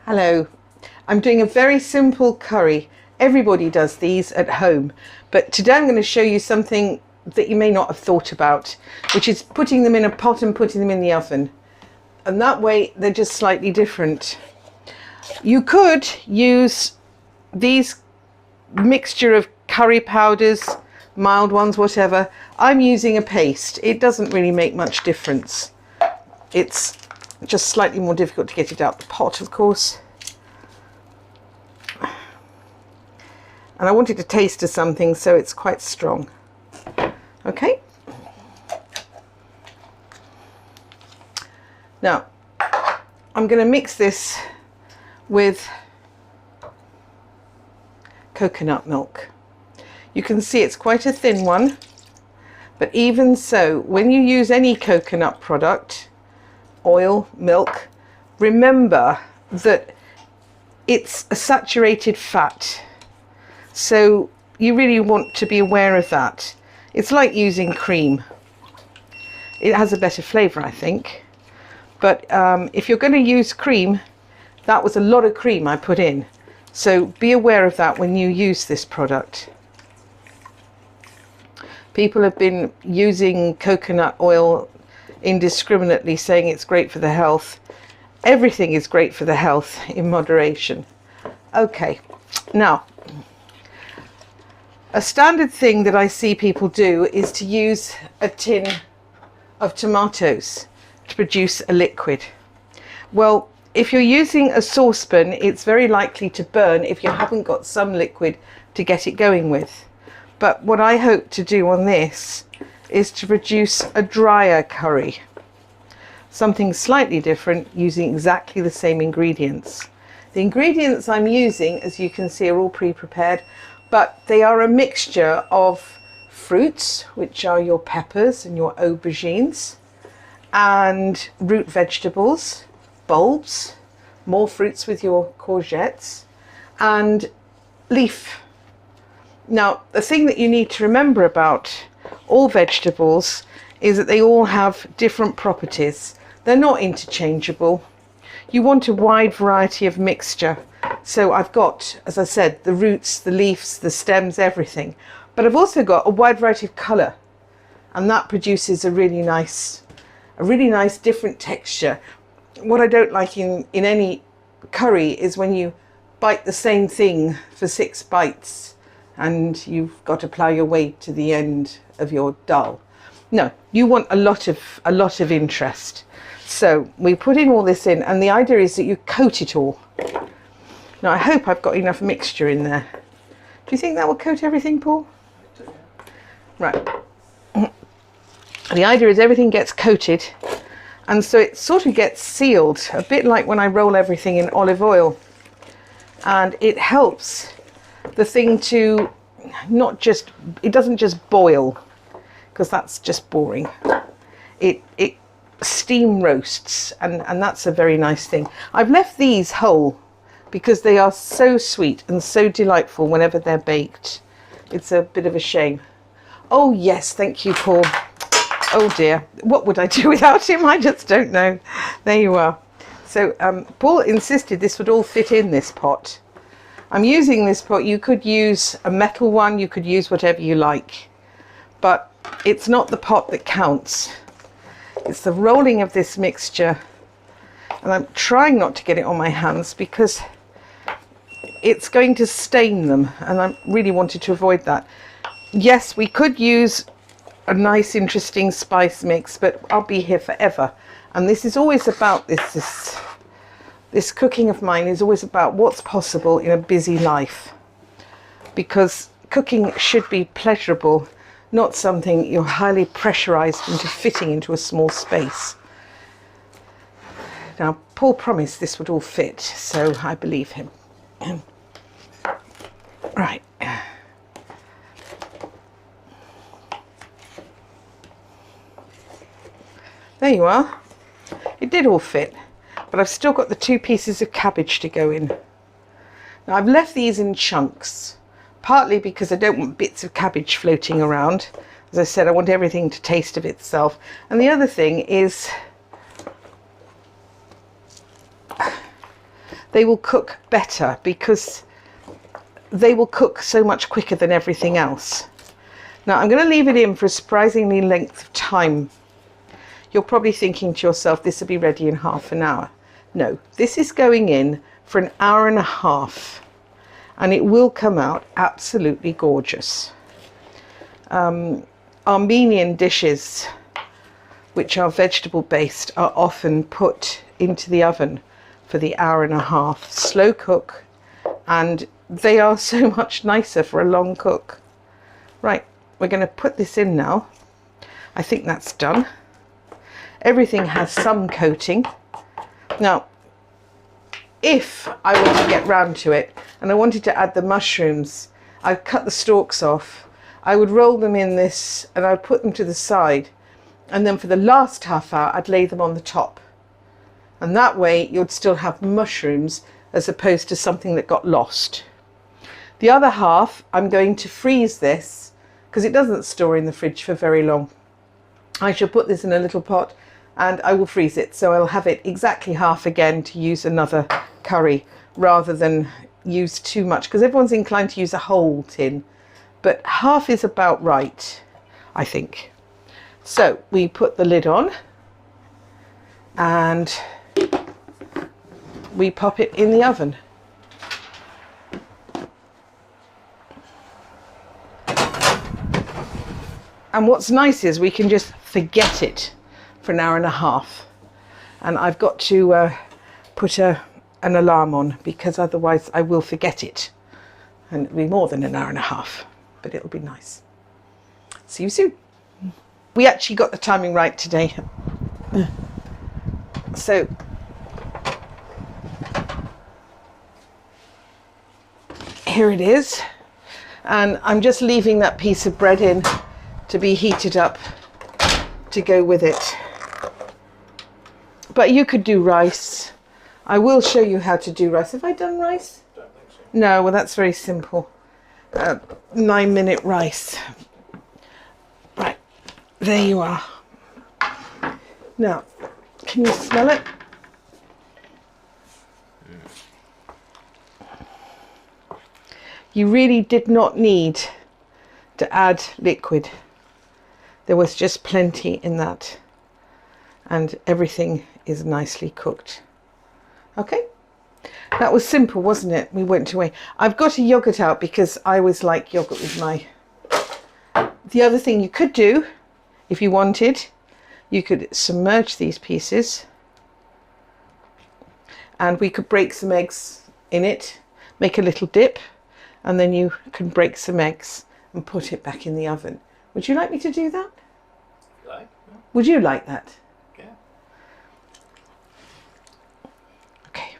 Hello, I'm doing a very simple curry. Everybody does these at home, but today I'm going to show you something that you may not have thought about, which is putting them in a pot and putting them in the oven. And that way they're just slightly different. You could use these mixture of curry powders, mild ones, whatever. I'm using a paste. It doesn't really make much difference. It's just slightly more difficult to get it out the pot, of course. And I wanted to taste of something, so it's quite strong. Okay. Now, I'm going to mix this with coconut milk. You can see it's quite a thin one, but even so, when you use any coconut product, oil, milk, remember that it's a saturated fat. So you really want to be aware of that. It's like using cream. It has a better flavour, I think. But if you're going to use cream, that was a lot of cream I put in. So be aware of that when you use this product. People have been using coconut oil indiscriminately, saying it's great for the health. Everything is great for the health in moderation. Okay, now a standard thing that I see people do is to use a tin of tomatoes to produce a liquid. Well, if you're using a saucepan, it's very likely to burn if you haven't got some liquid to get it going with. But what I hope to do on this is to produce a drier curry. Something slightly different, using exactly the same ingredients. The ingredients I'm using, as you can see, are all pre-prepared, but they are a mixture of fruits, which are your peppers and your aubergines, and root vegetables, bulbs, more fruits with your courgettes, and leaf. Now, the thing that you need to remember about all vegetables is that they all have different properties. They're not interchangeable. You want a wide variety of mixture. So I've got, as I said, the roots, the leaves, the stems, everything. But I've also got a wide variety of colour, and that produces a really nice different texture. What I don't like in any curry is when you bite the same thing for 6 bites and you've got to plough your way to the end of your dal. No, you want a lot of interest. So we put in all this in, and the idea is that you coat it all. Now I hope I've got enough mixture in there. Do you think that will coat everything, Paul? Right. The idea is everything gets coated, and so it sort of gets sealed, a bit like when I roll everything in olive oil. And it helps the thing to it doesn't just boil, because that's just boring. It steam roasts, and that's a very nice thing. I've left these whole because they are so sweet and so delightful whenever they're baked. It's a bit of a shame. Oh yes, thank you, Paul. Oh dear, what would I do without him? I just don't know. There you are. So Paul insisted this would all fit in this pot. I'm using this pot. You could use a metal one, you could use whatever you like, but it's not the pot that counts. It's the rolling of this mixture, and I'm trying not to get it on my hands because it's going to stain them, and I really wanted to avoid that. Yes, we could use a nice interesting spice mix, but I'll be here forever, and this is always about this cooking of mine is always about what's possible in a busy life, because cooking should be pleasurable, not something you're highly pressurized into fitting into a small space. Now, Paul promised this would all fit, so I believe him. Right. There you are. It did all fit, but I've still got the 2 pieces of cabbage to go in. Now, I've left these in chunks, partly because I don't want bits of cabbage floating around. As I said, I want everything to taste of itself. And the other thing is they will cook better because they will cook so much quicker than everything else. Now I'm going to leave it in for a surprisingly length of time. You're probably thinking to yourself, this will be ready in half an hour. No, this is going in for an hour and a half, and it will come out absolutely gorgeous. Armenian dishes, which are vegetable based, are often put into the oven for the hour and a half, slow cook, and they are so much nicer for a long cook. Right, we're going to put this in now. I think that's done. Everything has some coating. Now, if I want to get round to it and I wanted to add the mushrooms, I'd cut the stalks off. I would roll them in this and I'd put them to the side. And then for the last half hour, I'd lay them on the top. And that way you'd still have mushrooms as opposed to something that got lost. The other half, I'm going to freeze this because it doesn't store in the fridge for very long. I shall put this in a little pot and I will freeze it. So I'll have it exactly half again to use another curry rather than use too much, because everyone's inclined to use a whole tin, but half is about right, I think. So we put the lid on and we pop it in the oven. And what's nice is we can just forget it for an hour and a half. And I've got to put an alarm on because otherwise I will forget it. And it'll be more than an hour and a half, but it'll be nice. See you soon. We actually got the timing right today. So here it is. And I'm just leaving that piece of bread in to be heated up to go with it. But you could do rice. I will show you how to do rice. Have I done rice? Don't think so. No, well that's very simple. 9-minute rice. Right, there you are. Now, can you smell it? You really did not need to add liquid. There was just plenty in that, and everything is nicely cooked. Okay, that was simple, wasn't it? We went away. I've got a yogurt out because I always like yogurt with my... The other thing you could do, if you wanted, you could submerge these pieces and we could break some eggs in it, make a little dip, and then you can break some eggs and put it back in the oven. Would you like me to do that? Like? Yeah. Would you like that? Yeah. Okay.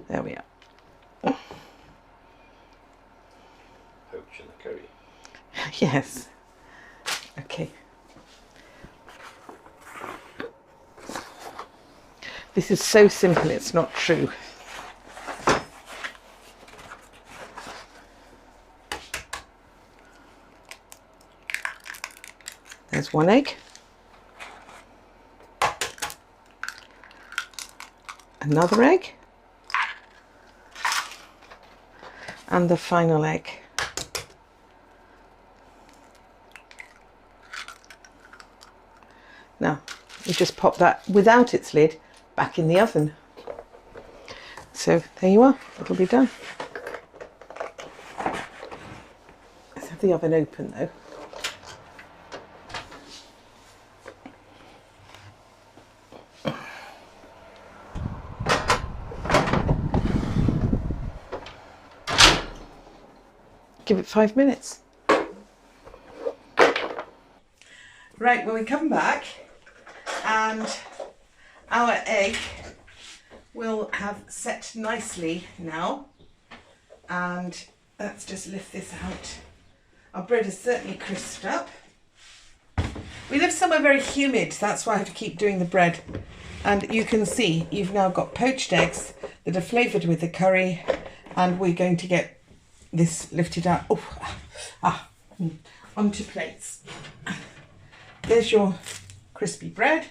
There we are. Poach in the curry. Yes. Okay. This is so simple, it's not true. There's one egg. Another egg. And the final egg. Now, you just pop that without its lid back in the oven. So there you are, it'll be done. Let's have the oven open though. Give it 5 minutes. Right, well we come back and our egg will have set nicely now, and let's just lift this out. Our bread is certainly crisped up. We live somewhere very humid, that's why I have to keep doing the bread. And you can see you've now got poached eggs that are flavoured with the curry, and we're going to get this lifted out onto plates. There's your crispy bread,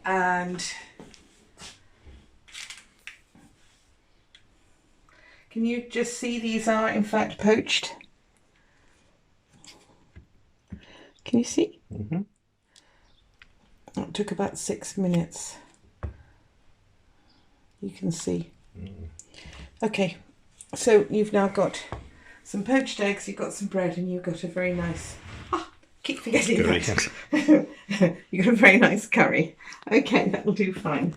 and Can you just see these are in fact poached? Can you see? Mm-hmm. It took about 6 minutes. You can see. Okay, so you've now got some poached eggs, you've got some bread, and you've got a very nice... keep forgetting Curry. that. You've got a very nice curry. Okay, that'll do fine.